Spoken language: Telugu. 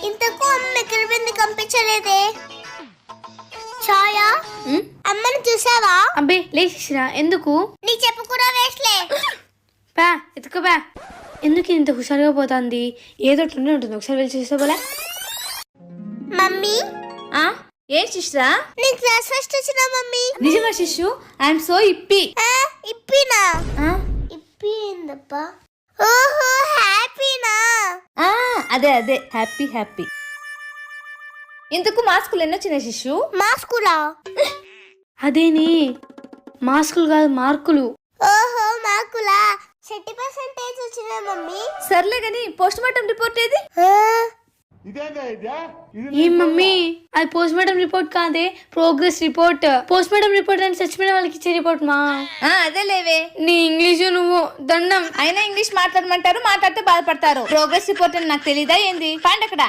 ఇంతకు అమ్మ ఎక్కడి వెళ్ళి పంపించలేదే. ఛాయా, అమ్మని చూసావా? అబ్బే లేచిరా, ఎందుకు? నీ చెప్పు కూడా వేస్ట్లే. పా ఎత్తుకో పా. ఎందుకు ఇంత హుషారుగా పోతుంది? ఏదో ఉంటుంది, ఒకసారి వెళ్ళి చూస్తే పోలే. మమ్మీ, ఏం శిష్రా? నీ క్లాస్ ఫస్ట్ వచ్చిన మమ్మీ. నిజమా శిష్యు? ఐఎమ్ సో ఇప్పి. ఇప్పినా? ఇప్పి ఏందప్పా? ఓహో హ్యాపీనా? అదే అదే హ్యాపీ హ్యాపీ. ఇంతకు మాస్కులు ఎన్ని వచ్చినాయి శిష్యు? మాస్కులా? అదేని మాస్కులు కాదు, మార్కులు. ఓహో మార్కులా? 30% వచ్చిన మమ్మీ. సర్లే గాని పోస్ట్ మార్టం రిపోర్ట్ ఏది? ఏం మమ్మీ, అది పోస్ట్ మార్టం రిపోర్ట్ కాదే, progress report. Post mortem report అని చచ్చిపోయిన వాళ్ళకి ఇచ్చే రిపోర్ట్ మా. అదే లేవే. నీ ఇంగ్లీషు నువ్వు దండం. అయినా ఇంగ్లీష్ మాట్లాడమంటారు, మాట్లాడితే బాధపడతారు. ప్రోగ్రెస్ రిపోర్ట్ అని నాకు తెలీదా ఏంది? పండి అక్కడ.